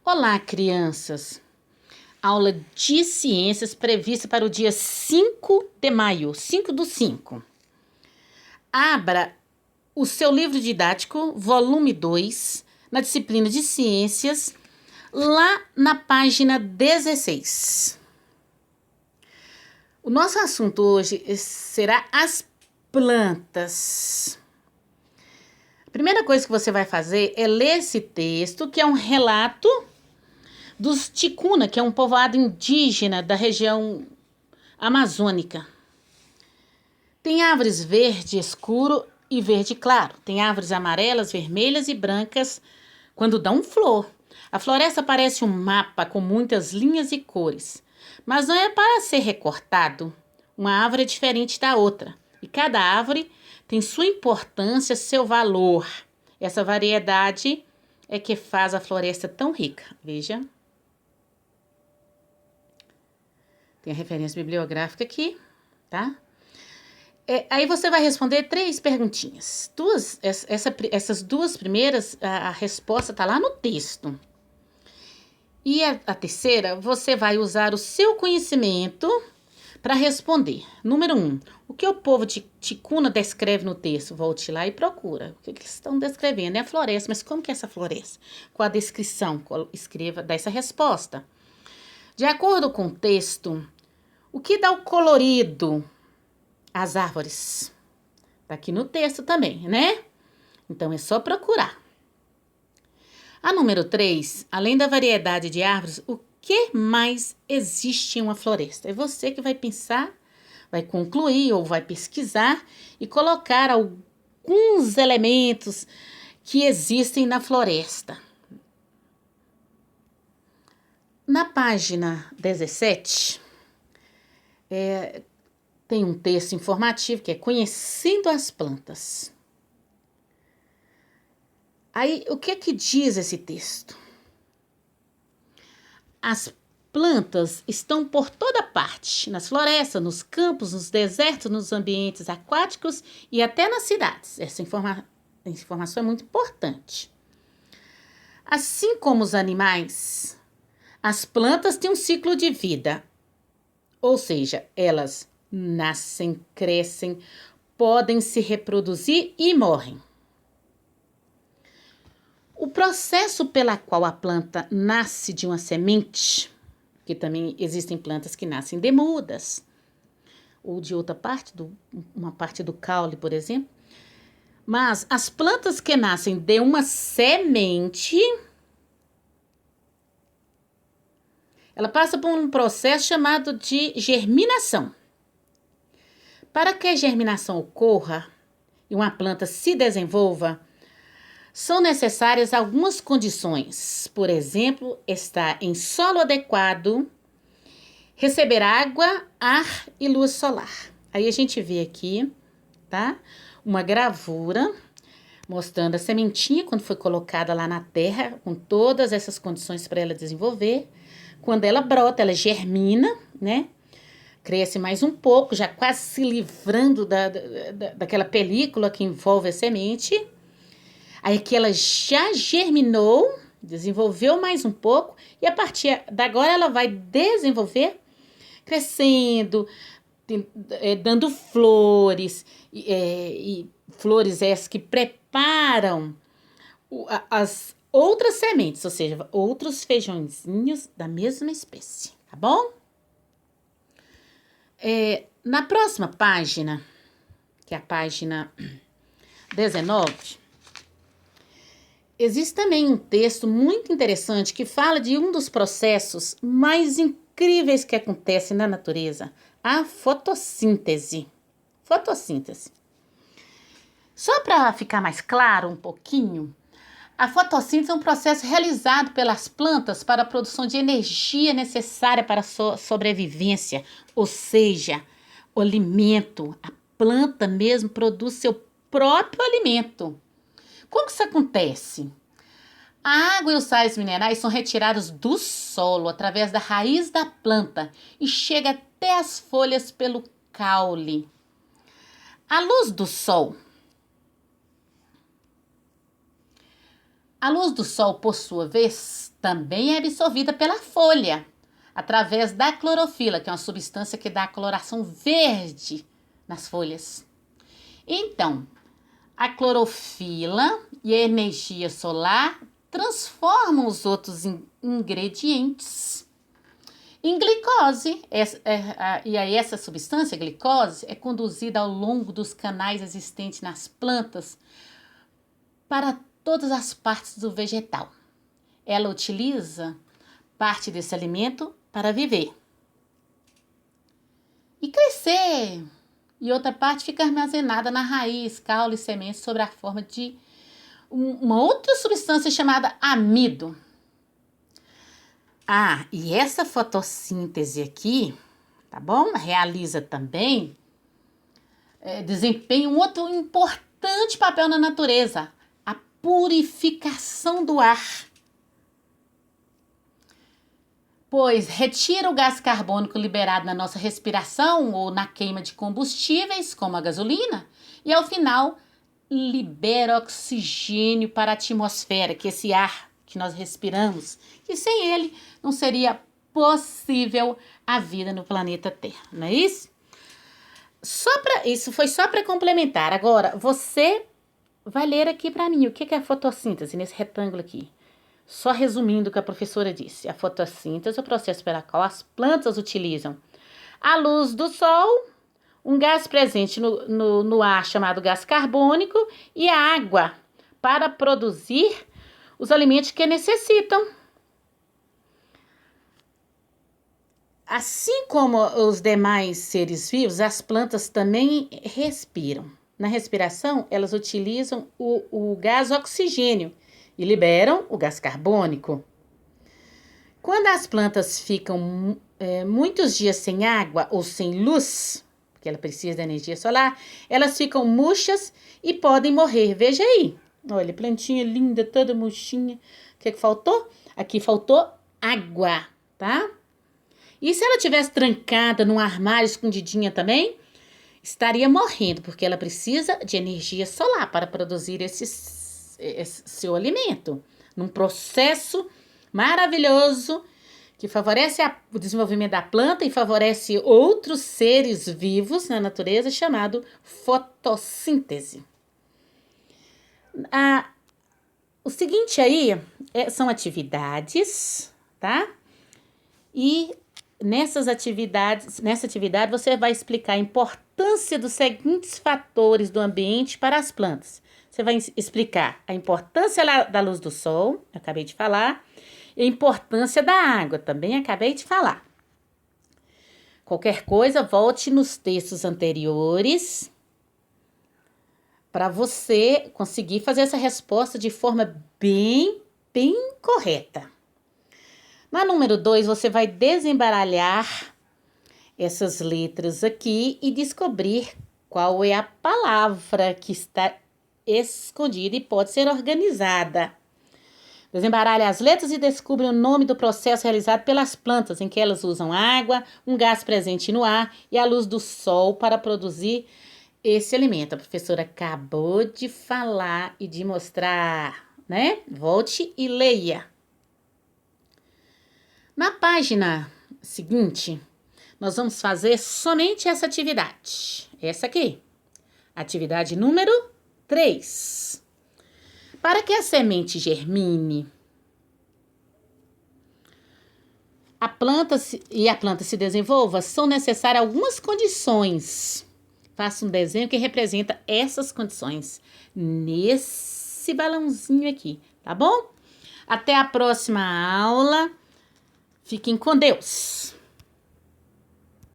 Olá, crianças! Aula de ciências prevista para o dia 5 de maio, 5/5. Abra o seu livro didático, volume 2, na disciplina de ciências, lá na página 16. O nosso assunto hoje será as plantas. A primeira coisa que você vai fazer é ler esse texto, que é um relato dos Ticuna, que é um povoado indígena da região amazônica. Tem árvores verde escuro e verde claro. Tem árvores amarelas, vermelhas e brancas quando dão flor. A floresta parece um mapa com muitas linhas e cores, mas não é para ser recortado. Uma árvore é diferente da outra e cada árvore tem sua importância, seu valor. Essa variedade é que faz a floresta tão rica. Veja. Tem a referência bibliográfica aqui, tá? Aí você vai responder 3 perguntinhas. Essas duas primeiras, a resposta está lá no texto. E a terceira, você vai usar o seu conhecimento para responder. Número 1. O que o povo de Ticuna descreve no texto? Volte lá e procura. O que eles estão descrevendo? É a floresta, mas como que é essa floresta? Qual a descrição? Escreva dessa resposta. De acordo com o texto, o que dá o colorido às árvores? Tá aqui no texto também, né? Então é só procurar. A número 3, além da variedade de árvores, o que mais existe em uma floresta? É você que vai pensar, vai concluir ou vai pesquisar e colocar alguns elementos que existem na floresta. Na página 17, tem um texto informativo que é Conhecendo as Plantas. Aí, o que diz esse texto? As plantas estão por toda parte, nas florestas, nos campos, nos desertos, nos ambientes aquáticos e até nas cidades. Essa informação é muito importante. Assim como os animais, as plantas têm um ciclo de vida, ou seja, elas nascem, crescem, podem se reproduzir e morrem. O processo pela qual a planta nasce de uma semente, que também existem plantas que nascem de mudas, ou de outra parte, uma parte do caule, por exemplo. Mas as plantas que nascem de uma semente, ela passa por um processo chamado de germinação. Para que a germinação ocorra e uma planta se desenvolva, são necessárias algumas condições. Por exemplo, estar em solo adequado, receber água, ar e luz solar. Aí a gente vê aqui, tá? Uma gravura mostrando a sementinha quando foi colocada lá na terra, com todas essas condições para ela desenvolver. Quando ela brota, ela germina, né? Cresce mais um pouco, já quase se livrando daquela película que envolve a semente. Aí que ela já germinou, desenvolveu mais um pouco, e a partir de agora ela vai desenvolver, crescendo, dando flores, e flores essas que preparam as outras sementes, ou seja, outros feijõezinhos da mesma espécie, tá bom? Na próxima página, que é a página 19, existe também um texto muito interessante que fala de um dos processos mais incríveis que acontecem na natureza, a fotossíntese. Fotossíntese. Só para ficar mais claro um pouquinho, a fotossíntese é um processo realizado pelas plantas para a produção de energia necessária para a sua sobrevivência, ou seja, o alimento. A planta mesmo produz seu próprio alimento. Como que isso acontece? A água e os sais minerais são retirados do solo através da raiz da planta e chega até as folhas pelo caule. A luz do sol A luz do sol, por sua vez, também é absorvida pela folha, através da clorofila, que é uma substância que dá a coloração verde nas folhas. Então, a clorofila e a energia solar transformam os outros ingredientes em glicose. E aí essa substância, glicose, é conduzida ao longo dos canais existentes nas plantas para todas as partes do vegetal. Ela utiliza parte desse alimento para viver e crescer. E outra parte fica armazenada na raiz, caule e sementes sob a forma de uma outra substância chamada amido. E essa fotossíntese aqui, tá bom? Realiza também, desempenha um outro importante papel na natureza, a purificação do ar. Pois retira o gás carbônico liberado na nossa respiração ou na queima de combustíveis, como a gasolina, e ao final libera oxigênio para a atmosfera, que é esse ar que nós respiramos, e sem ele não seria possível a vida no planeta Terra, não é isso? Isso foi só para complementar. Agora, você vai ler aqui para mim o que é a fotossíntese nesse retângulo aqui. Só resumindo o que a professora disse, a fotossíntese é o processo pela qual as plantas utilizam a luz do sol, um gás presente no ar chamado gás carbônico e a água para produzir os alimentos que necessitam. Assim como os demais seres vivos, as plantas também respiram. Na respiração, elas utilizam o gás oxigênio e liberam o gás carbônico. Quando as plantas ficam muitos dias sem água ou sem luz, porque ela precisa da energia solar, elas ficam murchas e podem morrer. Veja aí, olha, plantinha linda, toda murchinha. O que faltou? Aqui faltou água, tá? E se ela tivesse trancada num armário escondidinha também, estaria morrendo, porque ela precisa de energia solar para produzir esse seu alimento, num processo maravilhoso que favorece o desenvolvimento da planta e favorece outros seres vivos na natureza, chamado fotossíntese. O seguinte aí são atividades, tá? E nessa atividade você vai explicar a importância dos seguintes fatores do ambiente para as plantas. Você vai explicar a importância da luz do sol, eu acabei de falar, e a importância da água, também acabei de falar. Qualquer coisa, volte nos textos anteriores para você conseguir fazer essa resposta de forma bem correta. Na número 2, você vai desembaralhar essas letras aqui e descobrir qual é a palavra que está escondida e pode ser organizada. Desembaralhe as letras e descubra o nome do processo realizado pelas plantas, em que elas usam água, um gás presente no ar e a luz do sol para produzir esse alimento. A professora acabou de falar e de mostrar, né? Volte e leia. Na página seguinte, nós vamos fazer somente essa atividade. Essa aqui. Atividade número 3. Para que a semente germine, a planta se desenvolva, são necessárias algumas condições. Faça um desenho que representa essas condições nesse balãozinho aqui, tá bom? Até a próxima aula. Fiquem com Deus.